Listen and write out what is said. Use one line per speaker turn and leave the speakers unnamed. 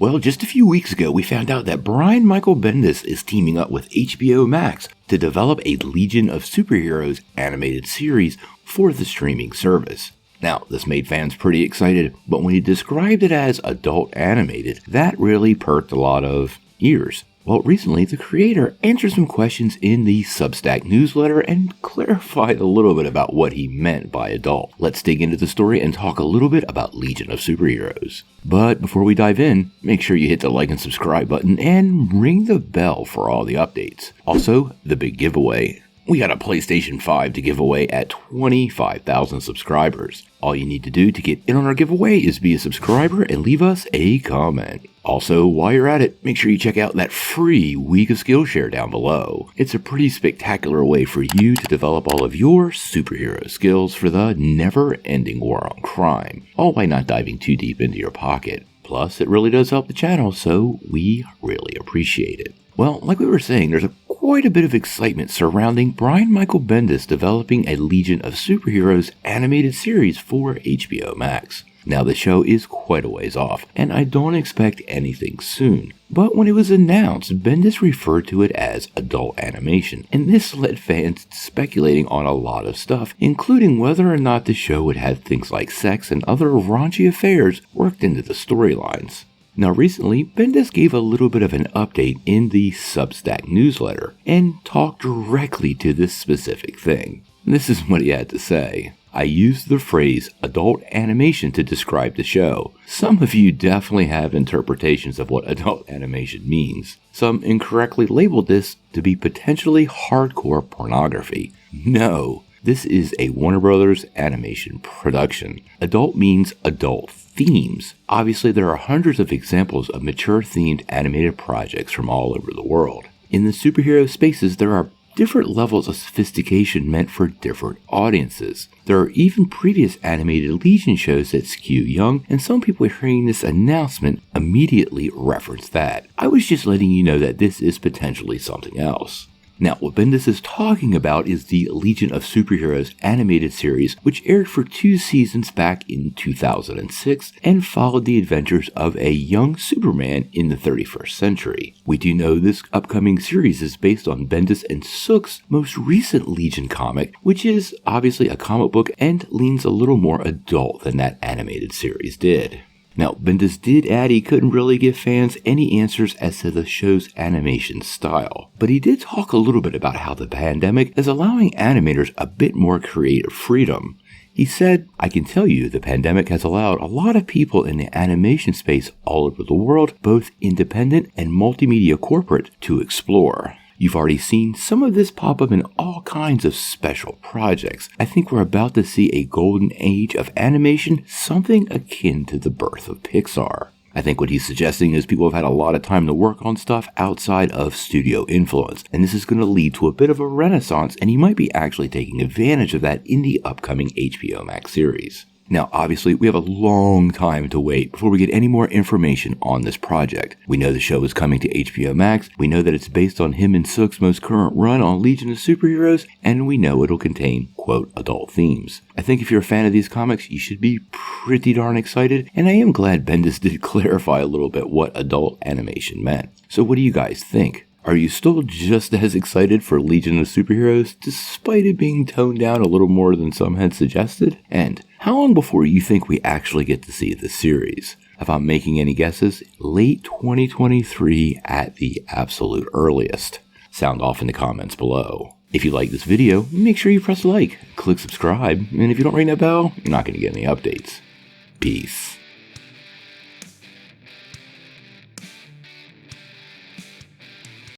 Well, just a few weeks ago, we found out that Brian Michael Bendis is teaming up with HBO Max to develop a Legion of Superheroes animated series for the streaming service. Now, this made fans pretty excited, but when he described it as adult animated, that really perked a lot of ears. Well, recently, the creator answered some questions in the Substack newsletter and clarified a little bit about what he meant by adult. Let's dig into the story and talk a little bit about Legion of Superheroes. But before we dive in, make sure you hit the like and subscribe button and ring the bell for all the updates. Also, the big giveaway. We got a PlayStation 5 to give away at 25,000 subscribers. All you need to do to get in on our giveaway is be a subscriber and leave us a comment. Also, while you're at it, make sure you check out that free week of Skillshare down below. It's a pretty spectacular way for you to develop all of your superhero skills for the never-ending war on crime, all while not diving too deep into your pocket. Plus, it really does help the channel, so we really appreciate it. Well, like we were saying, there's quite a bit of excitement surrounding Brian Michael Bendis developing a Legion of Superheroes animated series for HBO Max. Now, the show is quite a ways off, and I don't expect anything soon. But when it was announced, Bendis referred to it as adult animation, and this led fans speculating on a lot of stuff, including whether or not the show would have things like sex and other raunchy affairs worked into the storylines. Now recently, Bendis gave a little bit of an update in the Substack newsletter and talked directly to this specific thing. This is what he had to say. I used the phrase adult animation to describe the show. Some of you definitely have interpretations of what adult animation means. Some incorrectly labeled this to be potentially hardcore pornography. No, this is a Warner Brothers animation production. Adult means adult themes. Obviously, there are hundreds of examples of mature-themed animated projects from all over the world. In the superhero spaces, there are different levels of sophistication meant for different audiences. There are even previous animated Legion shows that skew young, and some people hearing this announcement immediately reference that. I was just letting you know that this is potentially something else. Now, what Bendis is talking about is the Legion of Superheroes animated series, which aired for 2 seasons back in 2006 and followed the adventures of a young Superman in the 31st century. We do know this upcoming series is based on Bendis and Sook's most recent Legion comic, which is obviously a comic book and leans a little more adult than that animated series did. Now, Bendis did add he couldn't really give fans any answers as to the show's animation style, but he did talk a little bit about how the pandemic is allowing animators a bit more creative freedom. He said, I can tell you the pandemic has allowed a lot of people in the animation space all over the world, both independent and multimedia corporate, to explore. You've already seen some of this pop up in all kinds of special projects. I think we're about to see a golden age of animation, something akin to the birth of Pixar. I think what he's suggesting is people have had a lot of time to work on stuff outside of studio influence, and this is going to lead to a bit of a renaissance, and he might be actually taking advantage of that in the upcoming HBO Max series. Now, obviously, we have a long time to wait before we get any more information on this project. We know the show is coming to HBO Max, we know that it's based on him and Sook's most current run on Legion of Superheroes, and we know it'll contain, quote, adult themes. I think if you're a fan of these comics, you should be pretty darn excited, and I am glad Bendis did clarify a little bit what adult animation meant. So what do you guys think? Are you still just as excited for Legion of Superheroes, despite it being toned down a little more than some had suggested? And how long before you think we actually get to see this series? If I'm making any guesses, late 2023 at the absolute earliest. Sound off in the comments below. If you like this video, make sure you press like, click subscribe, and if you don't ring that bell, you're not going to get any updates. Peace.